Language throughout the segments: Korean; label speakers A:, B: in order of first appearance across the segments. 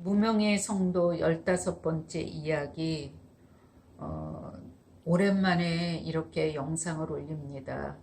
A: 무명의 성도 15번째 이야기. 오랜만에 이렇게 영상을 올립니다.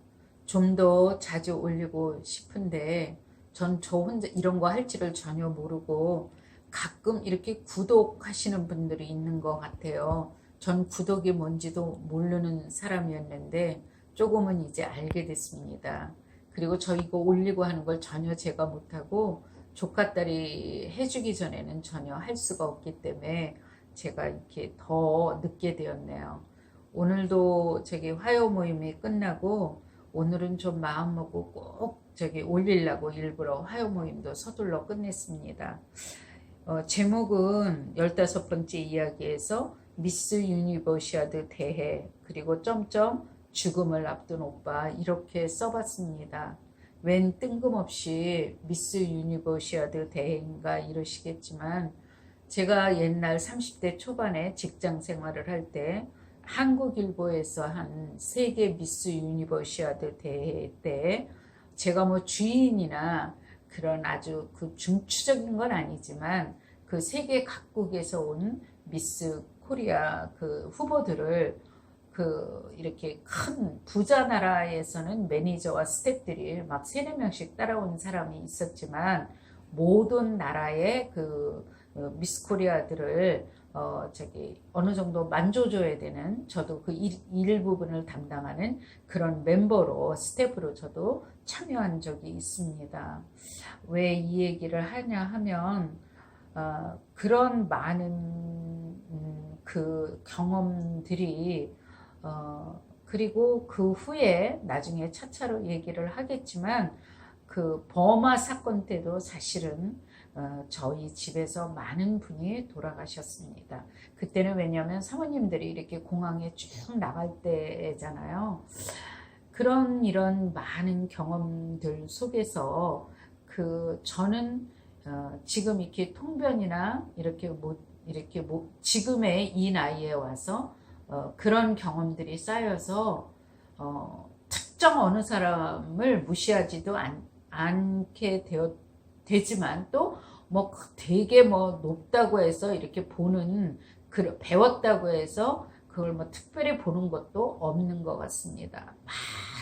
A: 좀 더 자주 올리고 싶은데 전 저 혼자 이런 거 할지를 전혀 모르고 가끔 이렇게 구독하시는 분들이 있는 것 같아요. 전 구독이 뭔지도 모르는 사람이었는데 조금은 이제 알게 됐습니다. 그리고 저 이거 올리고 하는 걸 전혀 제가 못하고 조카딸이 해주기 전에는 전혀 할 수가 없기 때문에 제가 이렇게 더 늦게 되었네요. 오늘도 저기 화요 모임이 끝나고 오늘은 좀 마음 먹고 꼭 저기 올리려고 일부러 화요 모임도 서둘러 끝냈습니다. 제목은 15번째 이야기에서 미스 유니버시아드 대회 그리고 점점 죽음을 앞둔 오빠 이렇게 써봤습니다. 웬 뜬금없이 미스 유니버시아드 대회인가 이러시겠지만 제가 옛날 30대 초반에 직장 생활을 할 때 한국일보에서 한 세계 미스 유니버시아드 대회 때 제가 뭐 주인이나 그런 아주 그 중추적인 건 아니지만 그 세계 각국에서 온 미스 코리아 그 후보들을 그 이렇게 큰 부자 나라에서는 매니저와 스태프들이 막 3-4명씩 따라온 사람이 있었지만 모든 나라의 그 미스 코리아들을 저기 어느 정도 만져줘야 되는 저도 그 일부분을 담당하는 그런 멤버로 스태프로 저도 참여한 적이 있습니다. 왜 이 얘기를 하냐 하면 그런 많은 그 경험들이 그리고 그 후에 나중에 차차로 얘기를 하겠지만 그 버마 사건 때도 사실은 저희 집에서 많은 분이 돌아가셨습니다. 그때는 왜냐하면 사모님들이 이렇게 공항에 쭉 나갈 때잖아요. 그런 이런 많은 경험들 속에서 그 저는 지금 이렇게 통변이나 이렇게 지금의 이 나이에 와서 그런 경험들이 쌓여서 특정 어느 사람을 무시하지도 않게 되지만 또 뭐 되게 뭐 높다고 해서 이렇게 보는 배웠다고 해서 그걸 뭐 특별히 보는 것도 없는 것 같습니다.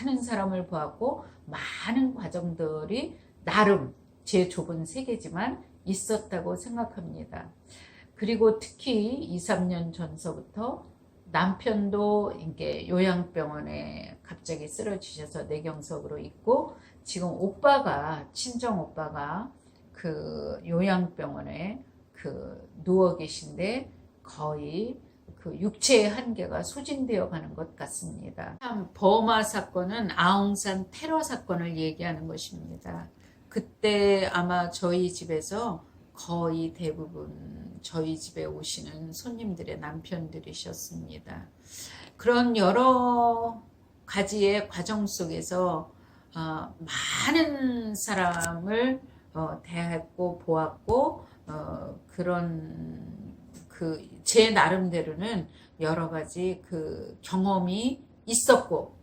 A: 많은 사람을 보았고 많은 과정들이 나름 제 좁은 세계지만 있었다고 생각합니다. 그리고 특히 2-3년 전서부터 남편도 이게 요양병원에 갑자기 쓰러지셔서 뇌경색으로 있고 지금 오빠가 친정 오빠가 그 요양병원에 그 누워 계신데 거의 그 육체의 한계가 소진되어 가는 것 같습니다. 참 버마 사건은 아웅산 테러 사건을 얘기하는 것입니다. 그때 아마 저희 집에서 거의 대부분 저희 집에 오시는 손님들의 남편들이셨습니다. 그런 여러 가지의 과정 속에서 많은 사람을 대했고 보았고 그런 그 제 나름대로는 여러 가지 그 경험이 있었고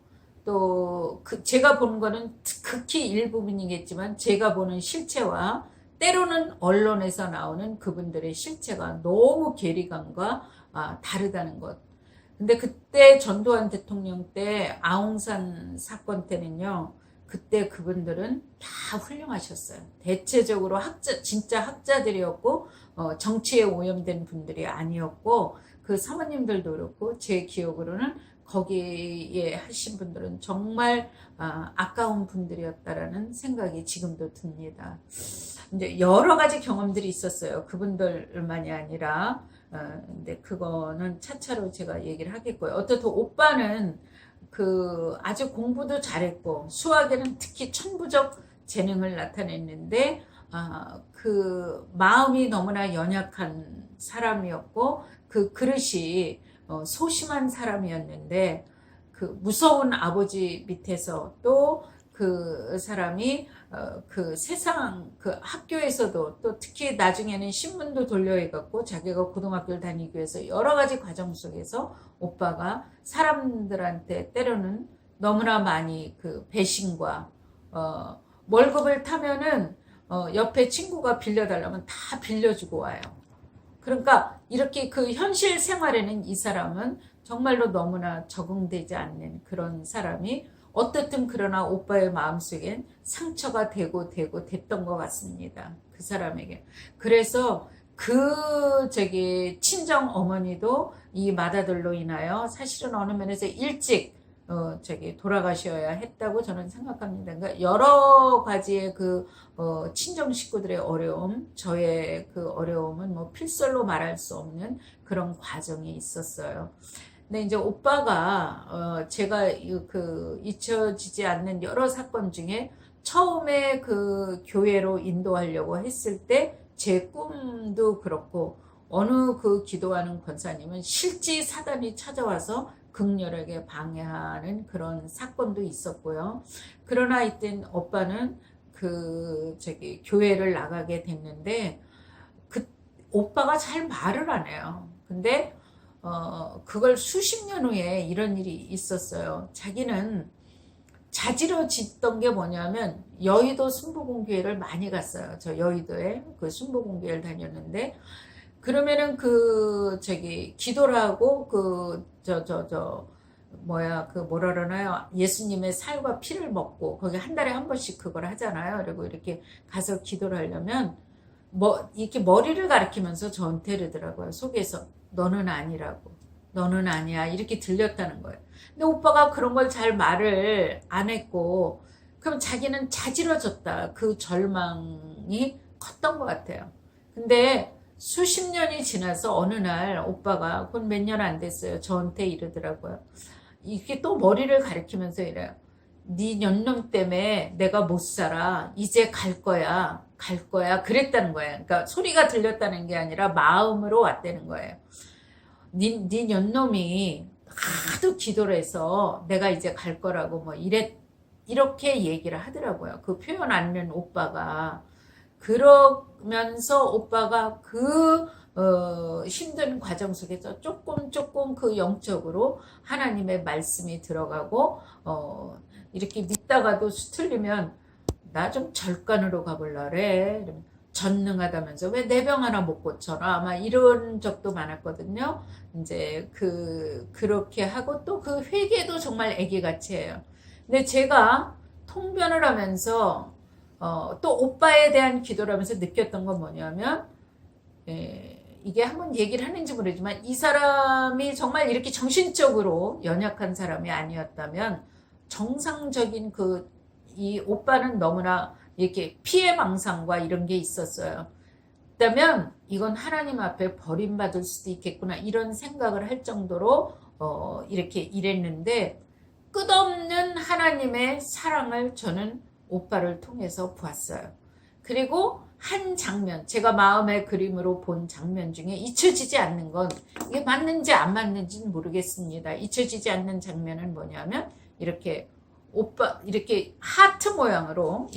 A: 또 제가 보는 거는 극히 일부분이겠지만 제가 보는 실체와 때로는 언론에서 나오는 그분들의 실체가 너무 괴리감과 다르다는 것. 근데 그때 전두환 대통령 때 아웅산 사건 때는요. 그때 그분들은 다 훌륭하셨어요. 대체적으로 진짜 학자들이었고 정치에 오염된 분들이 아니었고 그 사모님들도 그렇고 제 기억으로는 거기에 하신 분들은 정말 아까운 분들이었다라는 생각이 지금도 듭니다. 이제 여러 가지 경험들이 있었어요. 그분들만이 아니라 근데 그거는 차차로 제가 얘기를 하겠고요. 어떻든 오빠는 그 아주 공부도 잘했고 수학에는 특히 천부적 재능을 나타냈는데 그 마음이 너무나 연약한 사람이었고 그 그릇이 소심한 사람이었는데 그 무서운 아버지 밑에서 또 그 사람이 그 세상 그 학교에서도 또 특히 나중에는 신문도 돌려해갖고 자기가 고등학교를 다니기 위해서 여러 가지 과정 속에서 오빠가 사람들한테 때로는 너무나 많이 그 배신과 월급을 타면은 옆에 친구가 빌려달라면 다 빌려주고 와요. 그러니까 이렇게 그 현실 생활에는 이 사람은 정말로 너무나 적응되지 않는 그런 사람이 어떻든 그러나 오빠의 마음속엔 상처가 되고 됐던 것 같습니다. 그 사람에게. 그래서 친정 어머니도 이 마다들로 인하여 사실은 어느 면에서 일찍 돌아가셔야 했다고 저는 생각합니다. 그러니까 여러 가지의 친정 식구들의 어려움, 저의 그 어려움은 뭐 필설로 말할 수 없는 그런 과정이 있었어요. 근데 이제 오빠가 제가 잊혀지지 않는 여러 사건 중에 처음에 그 교회로 인도하려고 했을 때 제 꿈도 그렇고 어느 그 기도하는 권사님은 실제 사단이 찾아와서 극렬하게 방해하는 그런 사건도 있었고요. 그러나 하여튼 오빠는 교회를 나가게 됐는데 오빠가 잘 말을 안 해요. 근데 그걸 수십 년 후에 이런 일이 있었어요. 자기는 자지러졌던 게 뭐냐면 여의도 순복음교회를 많이 갔어요. 저 여의도에 그 순복음교회를 다녔는데 그러면은 기도를 하고 뭐라 그러나요? 예수님의 살과 피를 먹고 거기 한 달에 한 번씩 그걸 하잖아요. 그리고 이렇게 가서 기도를 하려면 이렇게 머리를 가리키면서 저한테 이러더라고요. 속에서 너는 아니라고. 너는 아니야. 이렇게 들렸다는 거예요. 근데 오빠가 그런 걸 잘 말을 안 했고 그럼 자기는 자지러졌다. 그 절망이 컸던 것 같아요. 근데 수십 년이 지나서 어느 날 오빠가 그건 몇 년 안 됐어요. 저한테 이러더라고요. 이게 또 머리를 가리키면서 이래요. 네 연놈 때문에 내가 못 살아. 이제 갈 거야. 그랬다는 거예요. 그러니까 소리가 들렸다는 게 아니라 마음으로 왔다는 거예요. 네 연놈이 하도 기도를 해서 내가 이제 갈 거라고 이렇게 얘기를 하더라고요. 그 표현 않는 오빠가. 그러면서 오빠가 힘든 과정 속에서 조금 그 영적으로 하나님의 말씀이 들어가고, 이렇게 믿다가도 수틀리면 나 좀 절간으로 가볼라 그래. 전능하다면서 왜 내 병 하나 못 고쳐라. 아마 이런 적도 많았거든요. 이제 그렇게 하고 또 그 회개도 정말 애기같이 해요. 근데 제가 통변을 하면서 또 오빠에 대한 기도를 하면서 느꼈던 건 뭐냐면 이게 한번 얘기를 하는지 모르지만 이 사람이 정말 이렇게 정신적으로 연약한 사람이 아니었다면 정상적인 이 오빠는 너무나 이렇게 피해망상과 이런 게 있었어요. 그렇다면 이건 하나님 앞에 버림받을 수도 있겠구나 이런 생각을 할 정도로 이렇게 일했는데 끝없는 하나님의 사랑을 저는 오빠를 통해서 보았어요. 그리고 한 장면, 제가 마음의 그림으로 본 장면 중에 잊혀지지 않는 건 이게 맞는지 안 맞는지는 모르겠습니다. 잊혀지지 않는 장면은 뭐냐면 이렇게 이렇게 하트 모양으로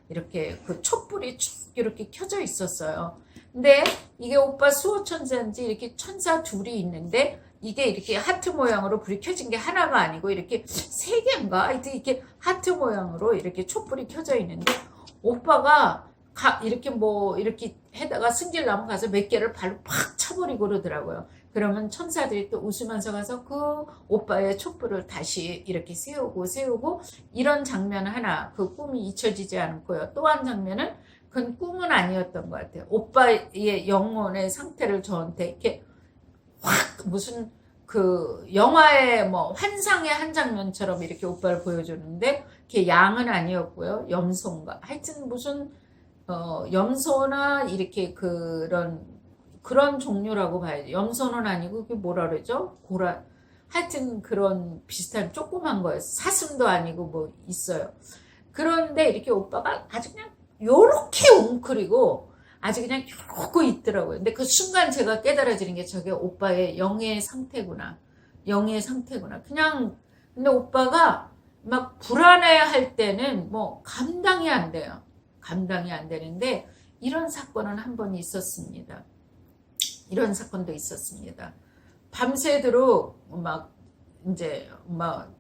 A: 이렇게 그 촛불이 쭉 이렇게 켜져 있었어요. 근데 이게 오빠 수호천사인지 이렇게 천사 둘이 있는데 이게 이렇게 하트 모양으로 불이 켜진 게 하나가 아니고 이렇게 세 개인가? 이렇게 하트 모양으로 이렇게 촛불이 켜져 있는데 오빠가 이렇게 이렇게 해다가 승질나면 가서 몇 개를 발로 팍 쳐버리고 그러더라고요. 그러면 천사들이 또 웃으면서 가서 그 오빠의 촛불을 다시 이렇게 세우고 이런 장면 하나, 그 꿈이 잊혀지지 않고요. 또 한 장면은 그건 꿈은 아니었던 것 같아요. 오빠의 영혼의 상태를 저한테 이렇게 확 무슨 영화의 환상의 한 장면처럼 이렇게 오빠를 보여주는데 그게 양은 아니었고요. 염소인가. 하여튼 무슨 염소나 이렇게 그런 종류라고 봐야죠. 염소는 아니고 그게 뭐라 그러죠? 하여튼 그런 비슷한 조그만 거예요. 사슴도 아니고 있어요. 그런데 이렇게 오빠가 아주 그냥 요렇게 웅크리고 아주 그냥 요러고 있더라고요. 근데 그 순간 제가 깨달아지는 게 저게 오빠의 영의 상태구나. 근데 오빠가 막 불안해 할 때는 감당이 안 돼요. 감당이 안 되는데 이런 사건은 한 번 있었습니다. 이런 사건도 있었습니다. 밤새도록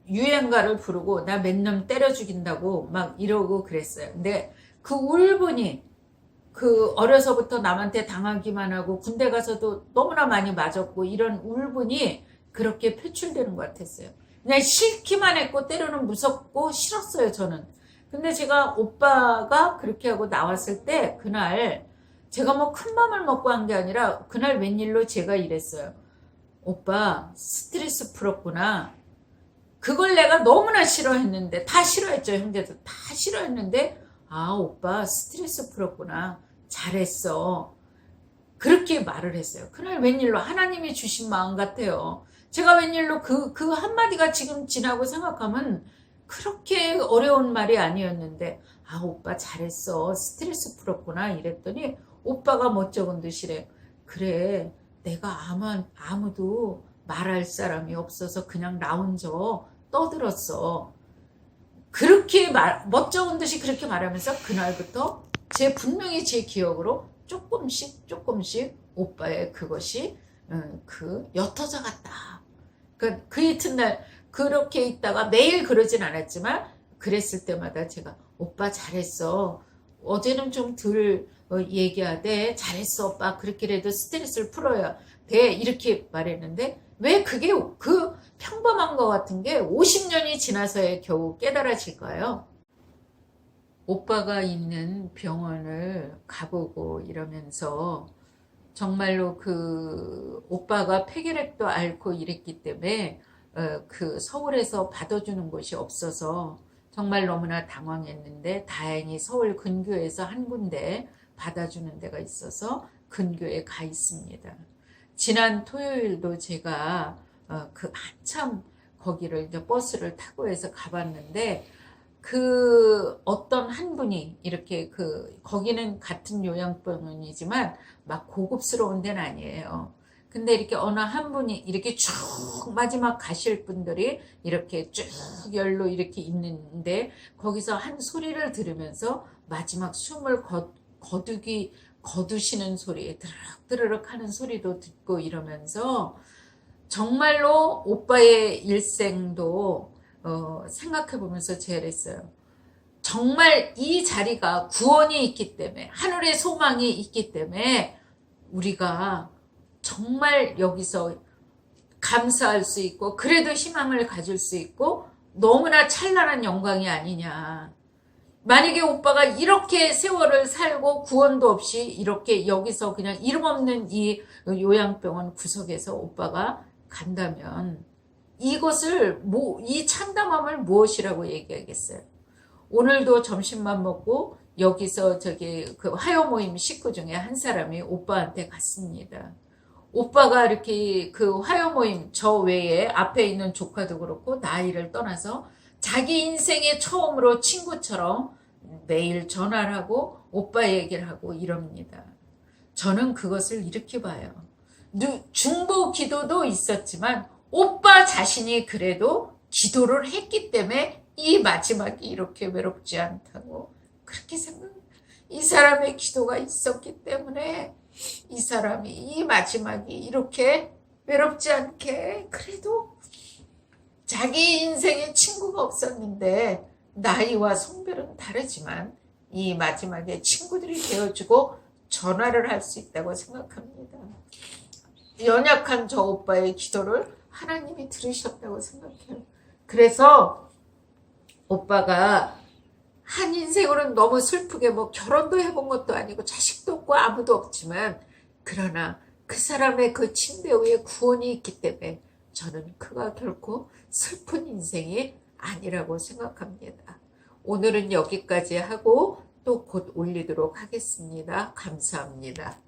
A: 유행가를 부르고 나 몇 놈 때려 죽인다고 이러고 그랬어요. 근데 그 울분이 그 어려서부터 남한테 당하기만 하고 군대 가서도 너무나 많이 맞았고 이런 울분이 그렇게 표출되는 것 같았어요. 그냥 싫기만 했고 때로는 무섭고 싫었어요, 저는. 근데 제가 오빠가 그렇게 하고 나왔을 때 그날 제가 뭐 큰 맘을 먹고 한 게 아니라 그날 웬일로 제가 이랬어요. 오빠 스트레스 풀었구나. 그걸 내가 너무나 싫어했는데, 다 싫어했죠, 형제들. 다 싫어했는데, 아, 오빠 스트레스 풀었구나. 잘했어. 그렇게 말을 했어요. 그날 웬일로 하나님이 주신 마음 같아요. 제가 웬일로 그 한마디가 지금 지나고 생각하면 그렇게 어려운 말이 아니었는데, 아, 오빠 잘했어. 스트레스 풀었구나. 이랬더니 오빠가 멋쩍은 듯이래. 그래, 내가 아무도 말할 사람이 없어서 그냥 나 혼자 떠들었어. 그렇게 멋쩍은 듯이 그렇게 말하면서 그날부터 분명히 제 기억으로 조금씩 오빠의 그것이 옅어져 갔다. 그 이튿날 그렇게 있다가 매일 그러진 않았지만 그랬을 때마다 제가 오빠 잘했어. 어제는 좀 덜 얘기하되 잘했어 오빠. 그렇게라도 스트레스를 풀어야 돼. 이렇게 말했는데 왜 그게 그 평범한 것 같은 게 50년이 지나서야 겨우 깨달아질까요? 오빠가 있는 병원을 가보고 이러면서 정말로 그 오빠가 폐결핵도 앓고 이랬기 때문에 그 서울에서 받아주는 곳이 없어서 정말 너무나 당황했는데 다행히 서울 근교에서 한 군데 받아주는 데가 있어서 근교에 가 있습니다. 지난 토요일도 제가 그 한참 거기를 이제 버스를 타고 해서 가봤는데 그 어떤 한 분이 이렇게 거기는 같은 요양병원이지만 막 고급스러운 데는 아니에요. 근데 이렇게 어느 한 분이 이렇게 쭉 마지막 가실 분들이 이렇게 쭉 열로 이렇게 있는데 거기서 한 소리를 들으면서 마지막 숨을 거두시는 소리, 드르륵 하는 소리도 듣고 이러면서 정말로 오빠의 일생도 생각해 보면서 제안했어요. 정말 이 자리가 구원이 있기 때문에 하늘의 소망이 있기 때문에 우리가 정말 여기서 감사할 수 있고 그래도 희망을 가질 수 있고 너무나 찬란한 영광이 아니냐. 만약에 오빠가 이렇게 세월을 살고 구원도 없이 이렇게 여기서 그냥 이름 없는 이 요양병원 구석에서 오빠가 간다면 이것을 이 참담함을 무엇이라고 얘기하겠어요? 오늘도 점심만 먹고 여기서 그 화요 모임 식구 중에 한 사람이 오빠한테 갔습니다. 오빠가 이렇게 그 화요 모임 저 외에 앞에 있는 조카도 그렇고 나이를 떠나서 자기 인생의 처음으로 친구처럼 매일 전화를 하고 오빠 얘기를 하고 이럽니다. 저는 그것을 이렇게 봐요. 중보 기도도 있었지만 오빠 자신이 그래도 기도를 했기 때문에 이 마지막이 이렇게 외롭지 않다고 그렇게 생각해요. 이 사람의 기도가 있었기 때문에 이 사람이 이 마지막이 이렇게 외롭지 않게 그래도 자기 인생에 친구가 없었는데 나이와 성별은 다르지만 이 마지막에 친구들이 되어주고 전화를 할 수 있다고 생각합니다. 연약한 저 오빠의 기도를 하나님이 들으셨다고 생각해요. 그래서 오빠가 한 인생으로는 너무 슬프게 뭐 결혼도 해본 것도 아니고 자식도 없고 아무도 없지만 그러나 그 사람의 그 침대 위에 구원이 있기 때문에 저는 그가 결코 슬픈 인생이 아니라고 생각합니다. 오늘은 여기까지 하고 또 곧 올리도록 하겠습니다. 감사합니다.